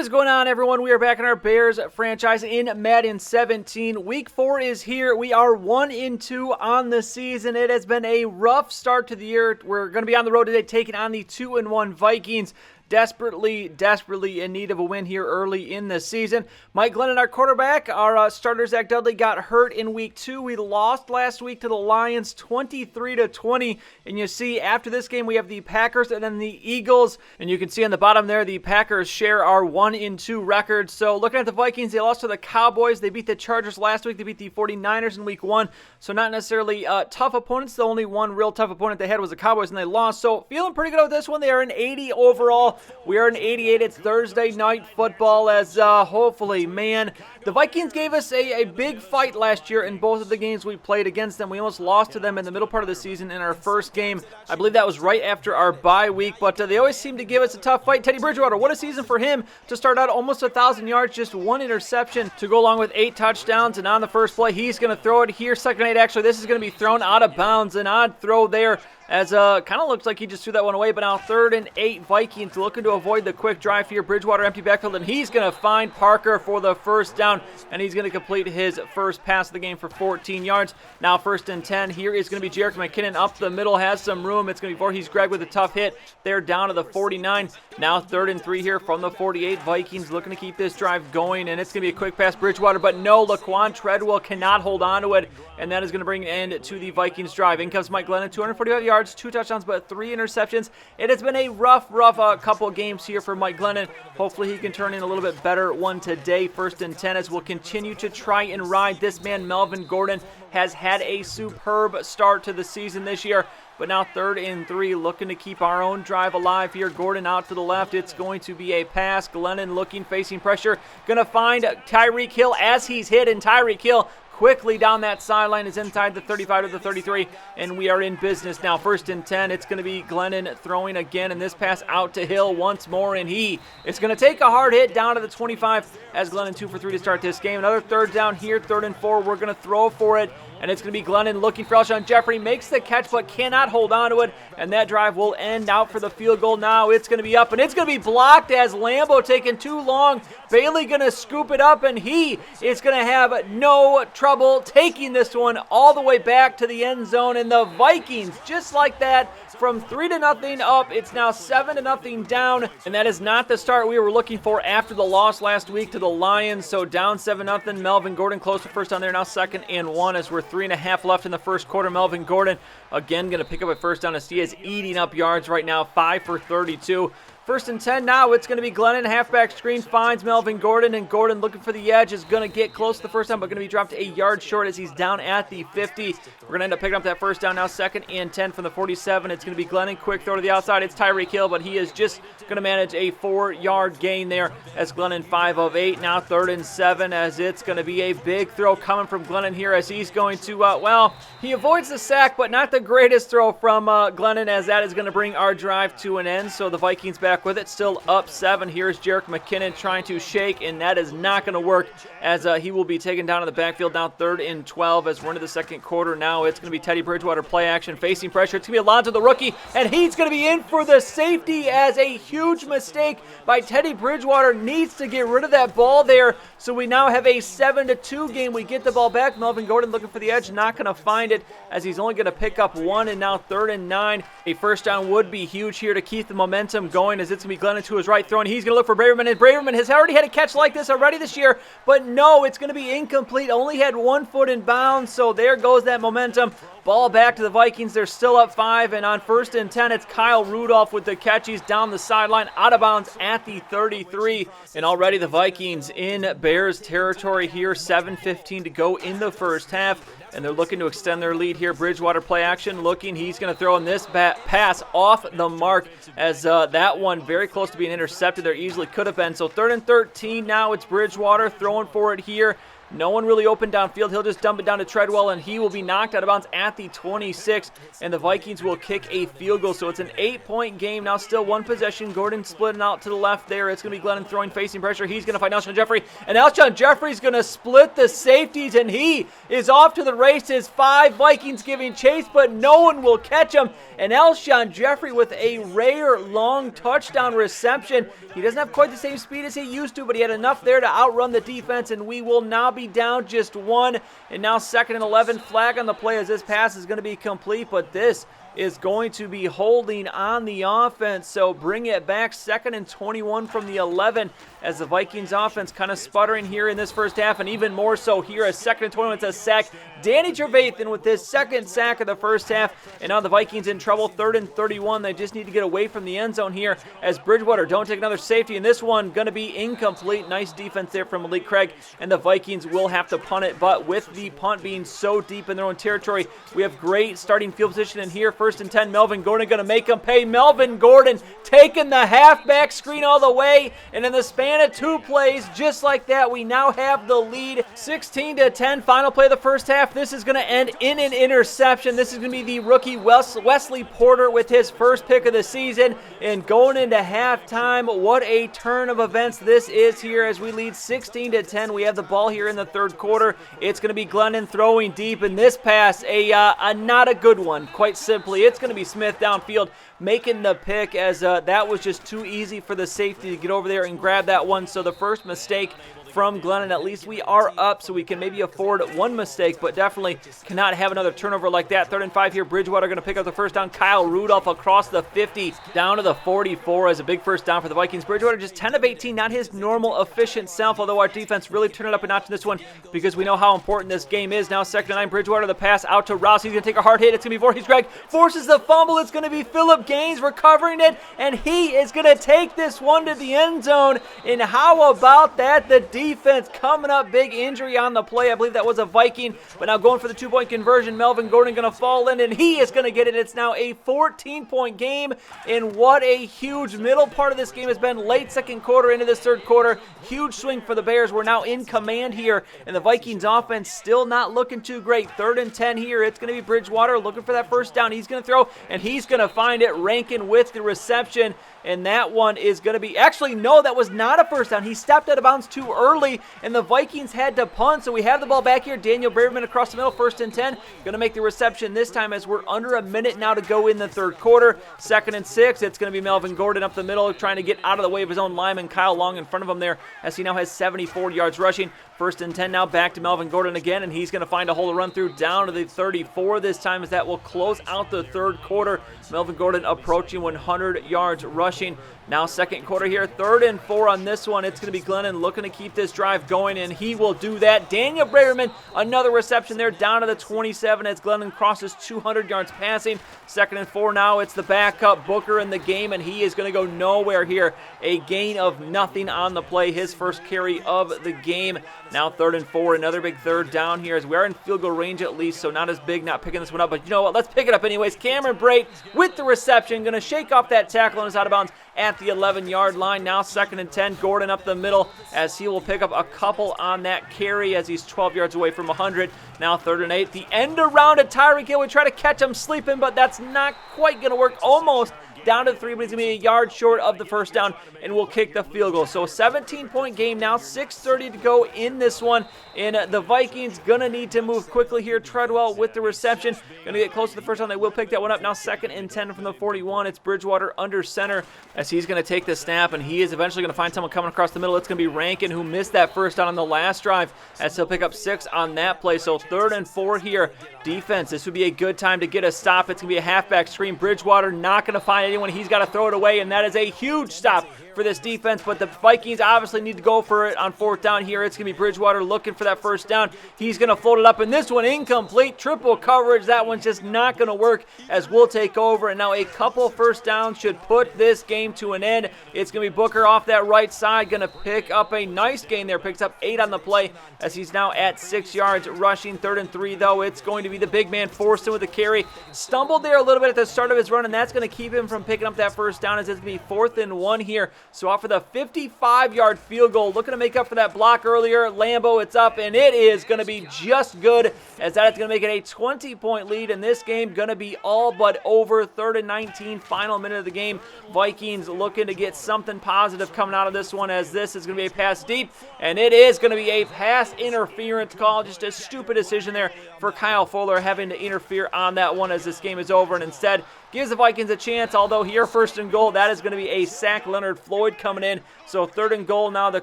is going on, everyone? We are back in our Bears franchise in Madden 17. Week 4 is here. We are 1-2 on the season. It has been a rough start to the year. We're going to be on the road today taking on the 2-1 Vikings. Desperately in need of a win here early in the season. Mike Glennon, our quarterback. Our starter, Zach Dudley, got hurt in week 2. We lost last week to the Lions 23-20. And you see, after this game, we have the Packers and then the Eagles. And you can see on the bottom there, the Packers share our 1-2 record. So looking at the Vikings, they lost to the Cowboys. They beat the Chargers last week. They beat the 49ers in week 1. So not necessarily tough opponents. The only one real tough opponent they had was the Cowboys, and they lost. So feeling pretty good with this one. They are an 80 overall. We are in 88. It's Thursday night football as hopefully, man, the Vikings gave us a big fight last year in both of the games we played against them. We almost lost to them in the middle part of the season in our first game. I believe that was right after our bye week, but they always seem to give us a tough fight. Teddy Bridgewater, what a season for him to start out almost 1,000 yards, just 1 interception to go along with 8 touchdowns. And on the first play, he's going to throw it here. Second eight, actually, this is going to be thrown out of bounds. An odd throw there, as kind of looks like he just threw that one away. But now 3rd and 8, Vikings looking to avoid the quick drive here. Bridgewater empty backfield, and he's going to find Parker for the first down, and he's going to complete his first pass of the game for 14 yards. Now 1st and 10. Here is going to be Jerick McKinnon up the middle, has some room. It's going to be Voorhees Greg with a tough hit. They're down to the 49. Now 3rd and 3 here from the 48. Vikings looking to keep this drive going, and it's going to be a quick pass. Bridgewater, but no, Laquan Treadwell cannot hold on to it, and that is going to bring an end to the Vikings drive. In comes Mike Glennon, 245 yards, 2 touchdowns, but 3 interceptions. It has been a rough couple of games here for Mike Glennon. Hopefully he can turn in a little bit better one today. 1st and 10 as we'll continue to try and ride this man. Melvin Gordon has had a superb start to the season this year. But now 3rd and 3, looking to keep our own drive alive here. Gordon out to the left. It's going to be a pass. Glennon looking, facing pressure. Going to find Tyreek Hill as he's hit, and Tyreek Hill quickly down that sideline is inside the 35 to the 33, and we are in business now. 1st and 10, it's going to be Glennon throwing again, and this pass out to Hill once more, and he is going to take a hard hit down to the 25 as Glennon 2 for 3 to start this game. Another 3rd down here, 3rd and 4. We're going to throw for it, and it's going to be Glennon looking for Alshon Jeffrey, makes the catch but cannot hold on to it, and that drive will end out for the field goal. Now it's going to be up, and it's going to be blocked as Lambo taking too long. Bailey going to scoop it up, and he is going to have no trouble taking this one all the way back to the end zone. And the Vikings, just like that, from 3-0 up, it's now 7-0 down, and that is not the start we were looking for after the loss last week to the Lions. So down 7-0. Melvin Gordon close to first down there. Now 2nd and 1 as we're 3.5 left in the first quarter. Melvin Gordon again going to pick up a first down as he is eating up yards right now, 5 for 32. 1st and 10 now. It's going to be Glennon. Halfback screen finds Melvin Gordon, and Gordon looking for the edge is going to get close to the first down, but going to be dropped a yard short as he's down at the 50. We're going to end up picking up that first down now. 2nd and 10 from the 47. It's going to be Glennon. Quick throw to the outside. It's Tyreek Hill, but he is just going to manage a 4-yard gain there as Glennon 5 of 8. Now 3rd and 7 as it's going to be a big throw coming from Glennon here as he's going to, he avoids the sack, but not the greatest throw from Glennon, as that is going to bring our drive to an end. So the Vikings back with it, still up 7. Here's Jerick McKinnon trying to shake, and that is not going to work as he will be taken down in the backfield. Now 3rd and 12 as we're into the second quarter. Now it's going to be Teddy Bridgewater play action, facing pressure. It's going to be Alonzo, the rookie, and he's going to be in for the safety as a huge mistake by Teddy Bridgewater. Needs to get rid of that ball there. So we now have a 7-2 game. We get the ball back. Melvin Gordon looking for the edge, not going to find it as he's only going to pick up 1, and now 3rd and 9. A first down would be huge here to keep the momentum going as it's going to be Glennon to his right throwing. He's going to look for Braverman, and Braverman has already had a catch like this already this year, but no, it's going to be incomplete. Only had 1 foot in bounds, so there goes that momentum. Ball back to the Vikings. They're still up 5, and on 1st and 10, it's Kyle Rudolph with the catch. He's down the sideline, out of bounds at the 33, and already the Vikings in Bears territory here. 7:15 to go in the first half, and they're looking to extend their lead here. Bridgewater play action looking. He's going to throw in this pass off the mark as that one very close to being intercepted there. Easily could have been. So 3rd and 13 now. It's Bridgewater throwing for it here. No one really open downfield. He'll just dump it down to Treadwell, and he will be knocked out of bounds at the 26, and the Vikings will kick a field goal. So it's an 8-point game. Now still one possession. Gordon splitting out to the left there. It's going to be Glennon throwing, facing pressure. He's going to find Alshon Jeffrey, and Alshon Jeffrey's going to split the safeties, and he is off to the races. 5 Vikings giving chase, but no one will catch him. And Alshon Jeffrey with a rare long touchdown reception. He doesn't have quite the same speed as he used to, but he had enough there to outrun the defense, and we will now be down just 1. And now 2nd and 11, flag on the play as this pass is going to be complete, but this is going to be holding on the offense, so bring it back. 2nd and 21 from the 11 as the Vikings offense kind of sputtering here in this first half, and even more so here as 2nd and 21. It's a sack. Danny Trevathan with his 2nd sack of the first half, and now the Vikings in trouble. 3rd and 31. They just need to get away from the end zone here as Bridgewater don't take another safety, and this one going to be incomplete. Nice defense there from Malik Craig, and the Vikings will have to punt it, but with the punt being so deep in their own territory, we have great starting field position in here. 1st and 10, Melvin Gordon going to make him pay. Melvin Gordon taking the halfback screen all the way, and in the span of 2 plays, just like that, we now have the lead. 16-10, final play of the first half. This is going to end in an interception. This is going to be the rookie Wesley Porter with his first pick of the season, and going into halftime, what a turn of events this is here as we lead 16-10. We have the ball here in the 3rd quarter. It's going to be Glennon throwing deep, and this pass, a not a good one, quite simply. It's going to be Smith downfield making the pick as that was just too easy for the safety to get over there and grab that one. So the first mistake from Glennon. At least we are up, so we can maybe afford one mistake, but definitely cannot have another turnover like that. 3rd and 5 here. Bridgewater going to pick up the first down. Kyle Rudolph across the 50 down to the 44 as a big first down for the Vikings. Bridgewater just 10 of 18, not his normal efficient self, although our defense really turned it up a notch in this one because we know how important this game is. Now 2nd and 9, Bridgewater, the pass out to Rouse. He's going to take a hard hit. It's going to be Voorhees Greg. Forces the fumble. It's going to be Phillip Gaines recovering it, and he is going to take this one to the end zone. And how about that? The defense coming up, big injury on the play. I believe that was a Viking, but now going for the 2-point conversion. Melvin Gordon going to fall in, and he is going to get it. It's now a 14-point game, and what a huge middle part of this game has been. Late 2nd quarter into this 3rd quarter. Huge swing for the Bears. We're now in command here, and the Vikings offense still not looking too great. 3rd and 10 here. It's going to be Bridgewater looking for that first down. He's going to throw, and he's going to find it. Rankin with the reception, and that one is going to be, actually, no, that was not a first down. He stepped out of bounds too early, and the Vikings had to punt, so we have the ball back here. Daniel Braverman across the middle, 1st and 10. Going to make the reception this time as we're under a minute now to go in the 3rd quarter. 2nd and 6, it's going to be Melvin Gordon up the middle, trying to get out of the way of his own lineman, Kyle Long, in front of him there, as he now has 74 yards rushing. 1st and 10 now, back to Melvin Gordon again, and he's going to find a hole to run through down to the 34 this time, as that will close out the 3rd quarter. Melvin Gordon approaching 100 yards rushing. Now 2nd quarter here, 3rd and 4 on this one. It's going to be Glennon looking to keep this drive going, and he will do that. Daniel Braverman, another reception there down to the 27 as Glennon crosses 200 yards passing. 2nd and 4 now. It's the backup Booker in the game, and he is going to go nowhere here. A gain of nothing on the play, his first carry of the game. Now 3rd and 4, another big 3rd down here as we're in field goal range at least, so not as big, not picking this one up, but you know what, let's pick it up anyways. Cameron Brate with the reception, going to shake off that tackle and is out of bounds at the 11-yard line. Now 2nd and 10, Gordon up the middle as he will pick up a couple on that carry as he's 12 yards away from 100. Now 3rd and 8, the end around at Tyreek Hill. We try to catch him sleeping, but that's not quite going to work. Almost down to the 3, but he's going to be a yard short of the first down, and we'll kick the field goal. So a 17-point game now, 6:30 to go in this one, and the Vikings going to need to move quickly here. Treadwell with the reception, going to get close to the first down. They will pick that one up. Now 2nd and 10 from the 41. It's Bridgewater under center as he's going to take the snap, and he is eventually going to find someone coming across the middle. It's going to be Rankin, who missed that first down on the last drive, as he'll pick up 6 on that play. So 3rd and 4 here. Defense, this would be a good time to get a stop. It's going to be a halfback screen. Bridgewater not going to find anyone. He's got to throw it away, and that is a huge stop for this defense, but the Vikings obviously need to go for it on 4th down here. It's going to be Bridgewater looking for that first down. He's going to float it up, and this one incomplete. Triple coverage. That one's just not going to work as we'll take over, and now a couple first downs should put this game to an end. It's going to be Booker off that right side, going to pick up a nice gain there. Picks up 8 on the play as he's now at 6 yards rushing. 3rd and 3, though. It's going to be the big man forced in with the carry. Stumbled there a little bit at the start of his run, and that's going to keep him from picking up that first down as it's going to be 4th and 1 here. So off for the 55-yard field goal, looking to make up for that block earlier. Lambo, it's up, and it is going to be just good, as that is going to make it a 20-point lead in this game. Going to be all but over. 3rd and 19, final minute of the game. Vikings looking to get something positive coming out of this one, as this is going to be a pass deep, and it is going to be a pass interference call. Just a stupid decision there for Kyle Fuller, having to interfere on that one as this game is over, and instead gives the Vikings a chance, although here 1st and goal, that is going to be a sack. Leonard Floyd coming in. So 3rd and goal now, the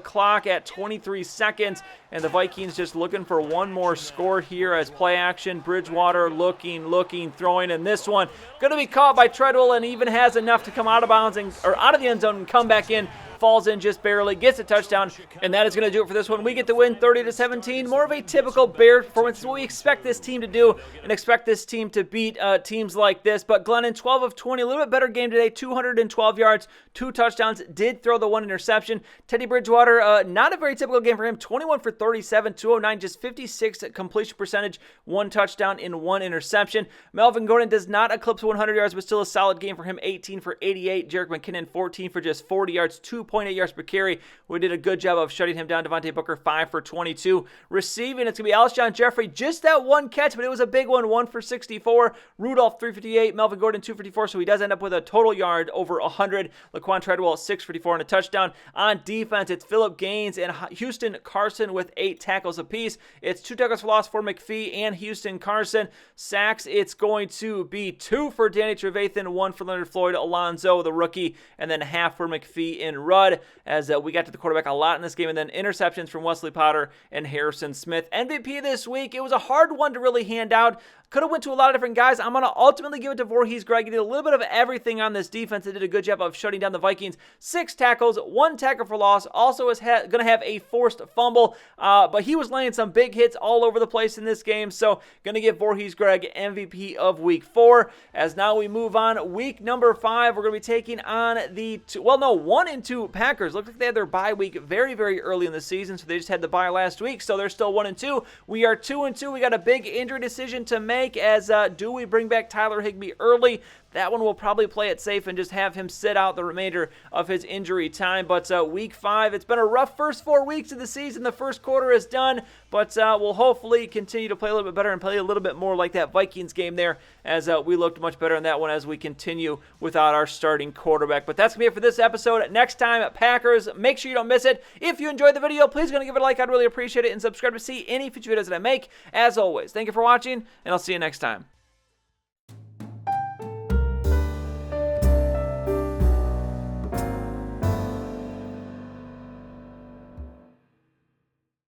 clock at 23 seconds, and the Vikings just looking for one more score here as play action. Bridgewater looking, throwing, and this one going to be caught by Treadwell, and even has enough to come out of bounds or out of the end zone and come back in. Falls in just barely, gets a touchdown, and that is going to do it for this one. We get the win 30-17. More of a typical Bears performance. It's what we expect this team to do and expect this team to beat teams like this. But Glennon, 12 of 20, a little bit better game today, 212 yards, 2 touchdowns, did throw the 1 interception. Teddy Bridgewater, not a very typical game for him, 21 for 37, 209, just 56 completion percentage, 1 touchdown in 1 interception. Melvin Gordon does not eclipse 100 yards, but still a solid game for him, 18 for 88. Jerick McKinnon, 14 for just 40 yards, 2.8 yards per carry. We did a good job of shutting him down. Devontae Booker, 5 for 22. Receiving, it's going to be Alshon Jeffrey. Just that 1 catch, but it was a big one, 1 for 64. Rudolph, 358. Melvin Gordon, 254. So he does end up with a total yard over 100. Laquan Treadwell, 654 and a touchdown. On defense, it's Phillip Gaines and Houston Carson with 8 tackles apiece. It's 2 tackles for loss for McPhee and Houston Carson. Sacks, it's going to be 2 for Danny Trevathan, 1 for Leonard Floyd, Alonzo, the rookie, and then half for McPhee and Rudd, as we got to the quarterback a lot in this game, and then interceptions from Wesley Potter and Harrison Smith. MVP this week, it was a hard one to really hand out. Could have went to a lot of different guys. I'm going to ultimately give it to Voorhees Greg. He did a little bit of everything on this defense. He did a good job of shutting down the Vikings. 6 tackles, 1 tackle for loss. Also is going to have a forced fumble, but he was laying some big hits all over the place in this game. So going to give Voorhees Greg MVP of Week 4. As now we move on, week number 5, we're going to be taking on the 1 and 2 Packers. Looks like they had their bye week very, very early in the season, so they just had the bye last week. So they're still 1 and 2. We are 2 and 2. We got a big injury decision to make. As do we bring back Tyler Higbee early? That one will probably play it safe and just have him sit out the remainder of his injury time. But week 5, it's been a rough first 4 weeks of the season. The first quarter is done, but we'll hopefully continue to play a little bit better and play a little bit more like that Vikings game there, as we looked much better in that one as we continue without our starting quarterback. But that's going to be it for this episode. Next time, Packers, make sure you don't miss it. If you enjoyed the video, please give it a like. I'd really appreciate it, and subscribe to see any future videos that I make. As always, thank you for watching, and I'll see you next time.